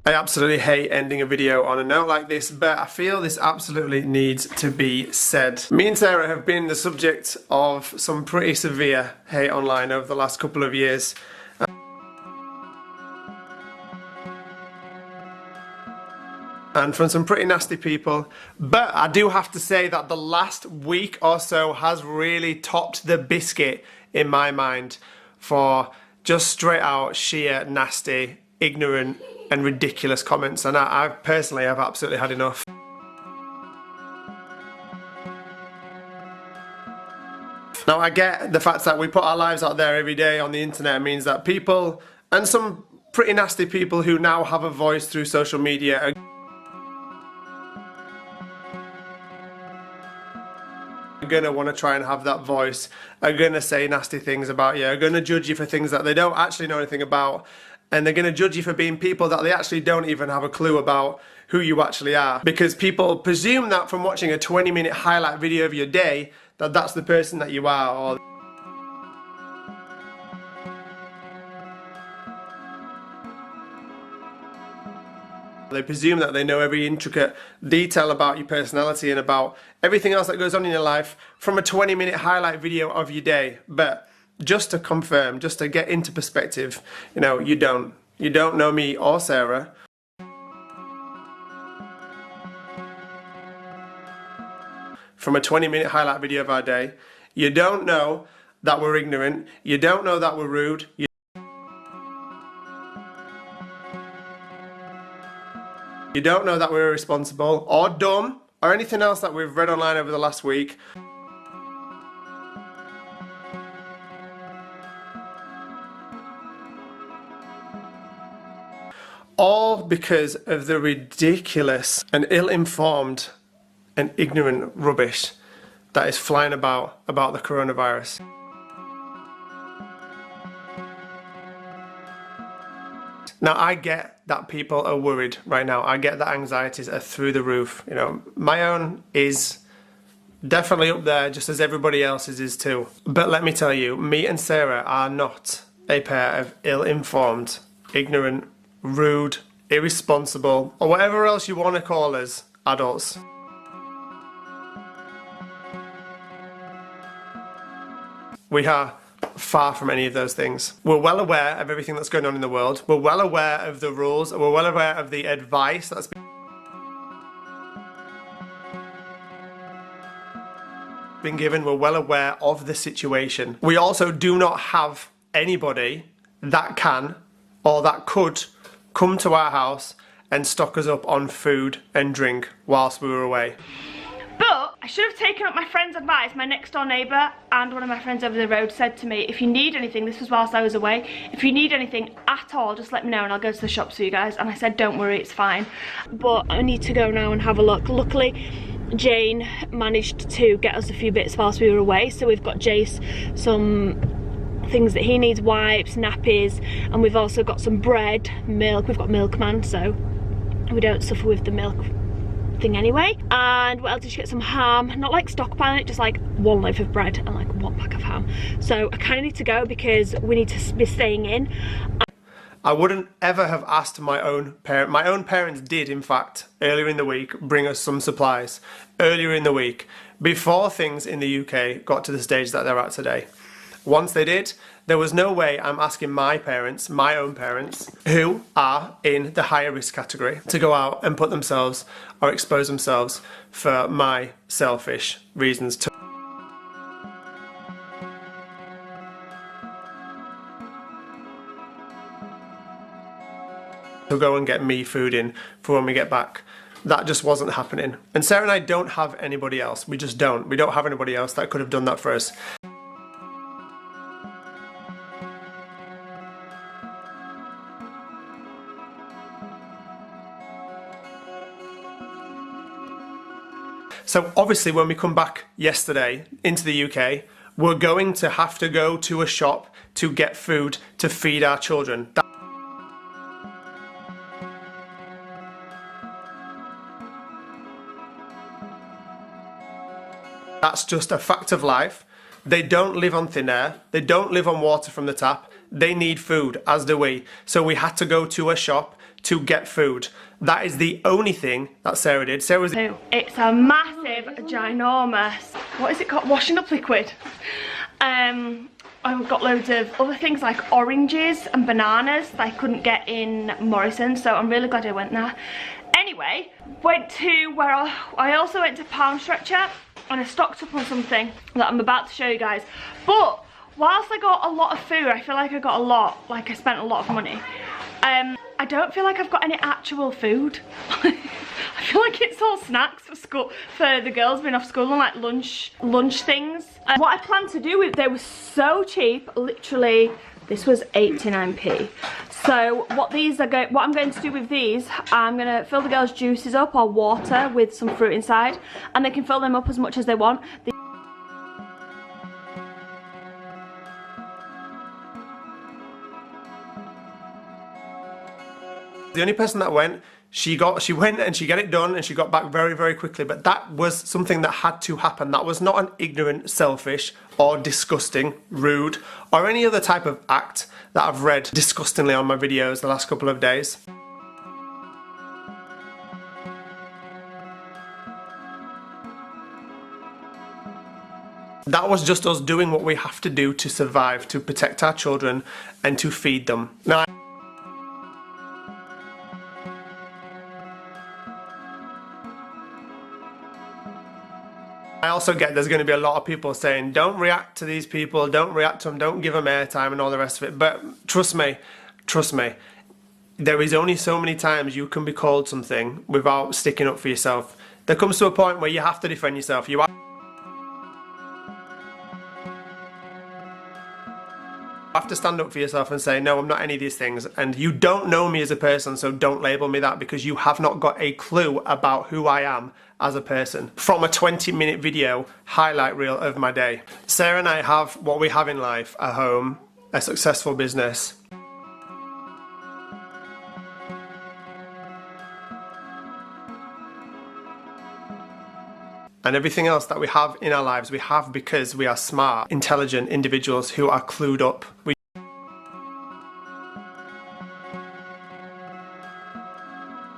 I absolutely hate ending a video on a note like this, but I feel this absolutely needs to be said. Me and Sarah have been the subject of some pretty severe hate online over the last couple of years. And from some pretty nasty people, but I do have to say that the last week or so has really topped the biscuit in my mind for just straight out sheer nasty, ignorant and ridiculous comments, and I personally have absolutely had enough. Now I get the fact that we put our lives out there every day on the internet means that people, and some pretty nasty people who now have a voice through social media, are gonna want to try and have that voice, are gonna say nasty things about you, are gonna judge you for things that they don't actually know anything about, and they're gonna judge you for being people that they actually don't even have a clue about who you actually are, because people presume that from watching a 20-minute highlight video of your day that that's the person that you are, or they presume that they know every intricate detail about your personality and about everything else that goes on in your life from a 20-minute highlight video of your day. But just to confirm, just to get into perspective, you know, you don't know me or Sarah. From a 20-minute highlight video of our day, you don't know that we're ignorant, you don't know that we're rude, you don't know that we're irresponsible or dumb or anything else that we've read online over the last week. All because of the ridiculous and ill-informed and ignorant rubbish that is flying about the coronavirus. Now I get that people are worried right now. I get that anxieties are through the roof. You know, my own is definitely up there, just as everybody else's is too. But let me tell you, me and Sarah are not a pair of ill-informed, ignorant, rude, irresponsible, or whatever else you want to call us, adults. We are far from any of those things. We're well aware of everything that's going on in the world. We're well aware of the rules. We're well aware of the advice that's been given. We're well aware of the situation. We also do not have anybody that can or that could come to our house and stock us up on food and drink whilst we were away. But I should have taken up my friend's advice. My next door neighbour and one of my friends over the road said to me, if you need anything, this was whilst I was away, if you need anything at all, just let me know and I'll go to the shops for you guys. And I said, don't worry, it's fine. But I need to go now and have a look. Luckily, Jane managed to get us a few bits whilst we were away. So we've got Jace some things that he needs, wipes, nappies, and we've also got some bread, milk. We've got milkman, so we don't suffer with the milk thing anyway. And what else did she get? Some ham, not like stockpiling it, just like one loaf of bread and like one pack of ham. So I kind of need to go because we need to be staying in. I wouldn't ever have asked my own parent. My own parents did, in fact, earlier in the week, bring us some supplies. Earlier in the week, before things in the UK got to the stage that they're at today. Once they did, there was no way I'm asking my parents, my own parents, who are in the higher risk category, to go out and put themselves or expose themselves for my selfish reasons to go and get me food in for when we get back. That just wasn't happening. And Sarah and I don't have anybody else. We just don't. We don't have anybody else that could have done that for us. So obviously when we come back yesterday into the UK, we're going to have to go to a shop to get food to feed our children. That's just a fact of life. They don't live on thin air. They don't live on water from the tap. They need food, as do we. So we had to go to a shop to get food. That is the only thing that Sarah did. Sarah was... It's a massive, ginormous, what is it called? Washing up liquid. I've got loads of other things like oranges and bananas that I couldn't get in Morrison's, so I'm really glad I went there. Anyway, went to where I also went to Pound Stretcher, and I stocked up on something that I'm about to show you guys. But whilst I got a lot of food, I feel like I got a lot, like I spent a lot of money. I don't feel like I've got any actual food. I feel like it's all snacks for school, for the girls being off school, and like lunch things. What I planned to do with, they were so cheap, literally, this was 89p. So what I'm going to do with these, I'm gonna fill the girls' juices up or water with some fruit inside, and they can fill them up as much as they want. The only person that went, she went and she got it done and she got back very, very quickly. But that was something that had to happen. That was not an ignorant, selfish, or disgusting, rude, or any other type of act that I've read disgustingly on my videos the last couple of days. That was just us doing what we have to do to survive, to protect our children and to feed them. Now, I also get there's going to be a lot of people saying, don't react to these people, don't react to them, don't give them airtime and all the rest of it. But trust me, there is only so many times you can be called something without sticking up for yourself. There comes to a point where you have to defend yourself. You have to stand up for yourself and say, no, I'm not any of these things, and you don't know me as a person, so don't label me that, because you have not got a clue about who I am as a person from a 20-minute video highlight reel of my day. Sarah and I have what we have in life: a home, a successful business, and everything else that we have in our lives, we have because we are smart, intelligent individuals who are clued up.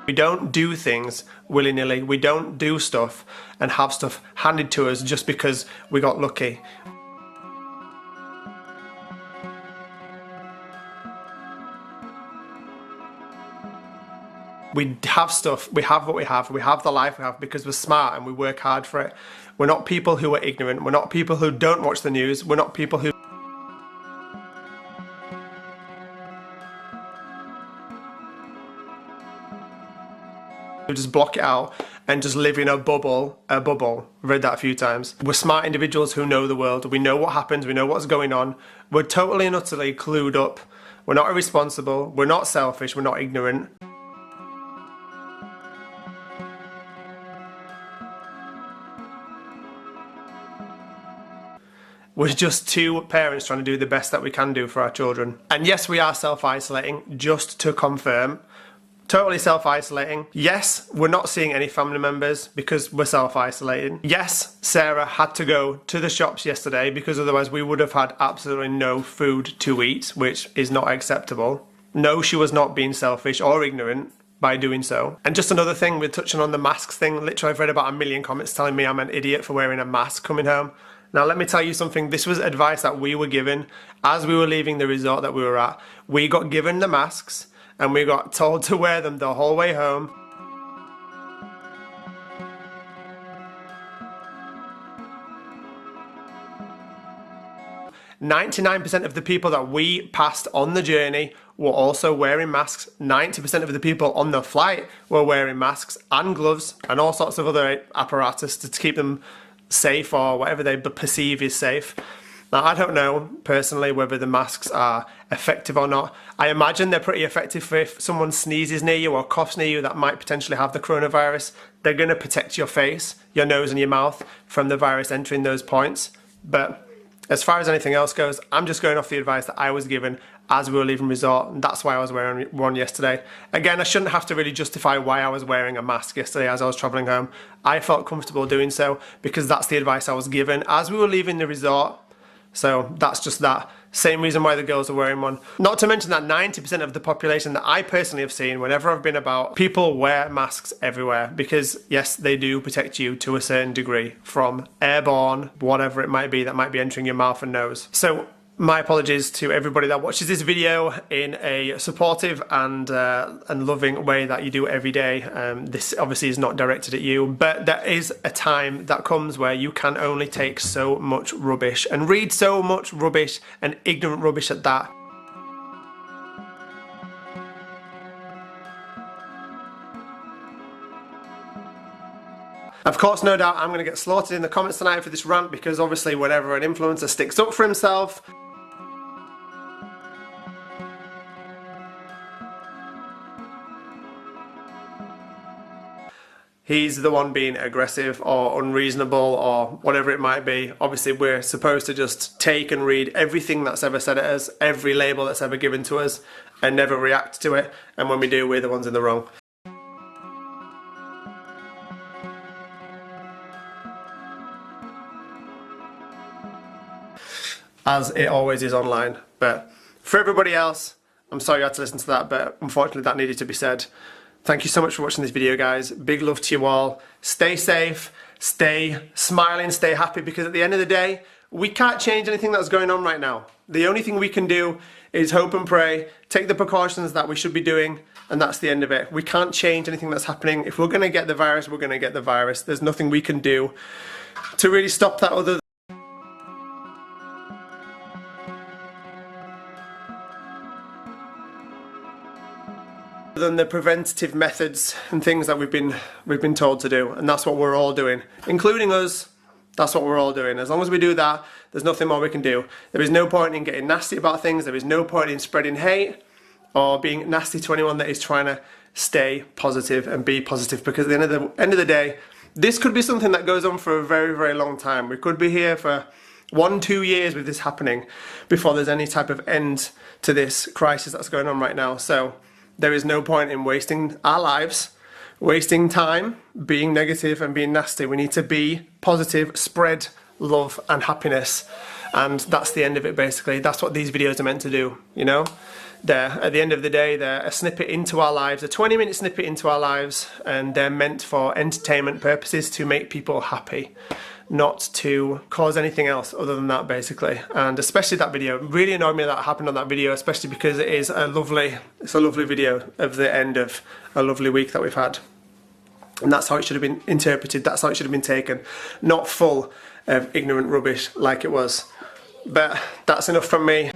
We don't do things willy-nilly. We don't do stuff and have stuff handed to us just because we got lucky. We have stuff, we have what we have the life we have because we're smart and we work hard for it. We're not people who are ignorant, we're not people who don't watch the news, we're not people who just block it out and just live in a bubble. I've read that a few times. We're smart individuals who know the world, we know what happens, we know what's going on, we're totally and utterly clued up, we're not irresponsible, we're not selfish, we're not ignorant. We're just two parents trying to do the best that we can do for our children. And yes, we are self-isolating, just to confirm. Totally self-isolating. Yes, we're not seeing any family members because we're self-isolating. Yes, Sarah had to go to the shops yesterday because otherwise we would have had absolutely no food to eat, which is not acceptable. No, she was not being selfish or ignorant by doing so. And just another thing, we're touching on the masks thing. Literally, I've read about 1 million comments telling me I'm an idiot for wearing a mask coming home. Now, let me tell you something. This was advice that we were given as we were leaving the resort that we were at. We got given the masks and we got told to wear them the whole way home. "99% of the people that we passed on the journey were also wearing masks. 90% of the people on the flight were wearing masks and gloves and all sorts of other apparatus to keep them safe, or whatever they perceive is safe. Now, I don't know personally whether the masks are effective or not. I imagine they're pretty effective for if someone sneezes near you or coughs near you that might potentially have the coronavirus. They're going to protect your face, your nose and your mouth from the virus entering those points. But as far as anything else goes, I'm just going off the advice that I was given as we were leaving resort, and that's why I was wearing one yesterday. Again, I shouldn't have to really justify why I was wearing a mask yesterday as I was travelling home. I felt comfortable doing so because that's the advice I was given as we were leaving the resort. So that's just that. Same reason why the girls are wearing one. Not to mention that 90% of the population that I personally have seen whenever I've been about, people wear masks everywhere because yes, they do protect you to a certain degree from airborne, whatever it might be that might be entering your mouth and nose. So my apologies to everybody that watches this video in a supportive and loving way that you do every day. This obviously is not directed at you, but there is a time that comes where you can only take so much rubbish and read so much rubbish and ignorant rubbish at that. Of course, no doubt I'm going to get slaughtered in the comments tonight for this rant because obviously whenever an influencer sticks up for himself, he's the one being aggressive or unreasonable or whatever it might be. Obviously, we're supposed to just take and read everything that's ever said at us, every label that's ever given to us, and never react to it. And when we do, we're the ones in the wrong. As it always is online. But for everybody else, I'm sorry you had to listen to that, but unfortunately that needed to be said. Thank you so much for watching this video, guys. Big love to you all. Stay safe, stay smiling, stay happy, because at the end of the day, we can't change anything that's going on right now. The only thing we can do is hope and pray, take the precautions that we should be doing, and that's the end of it. We can't change anything that's happening. If we're going to get the virus, we're going to get the virus. There's nothing we can do to really stop that other than the preventative methods and things that we've been told to do, and that's what we're all doing, including us. That's what we're all doing. As long as we do that, there's nothing more we can do. There is no point in getting nasty about things. There is no point in spreading hate or being nasty to anyone that is trying to stay positive and be positive, because at the end of the day, this could be something that goes on for a very, very long time. We could be here for 1-2 years with this happening before there's any type of end to this crisis that's going on right now. So there is no point in wasting our lives, wasting time, being negative and being nasty. We need to be positive, spread love and happiness. And that's the end of it, basically. That's what these videos are meant to do, you know? At the end of the day, they're a snippet into our lives, a 20-minute snippet into our lives, and they're meant for entertainment purposes to make people happy, not to cause anything else other than that, basically. And especially that video, it really annoyed me that happened on that video, especially because it's a lovely video of the end of a lovely week that we've had. And that's how it should have been interpreted, that's how it should have been taken, not full of ignorant rubbish like it was. But that's enough from me.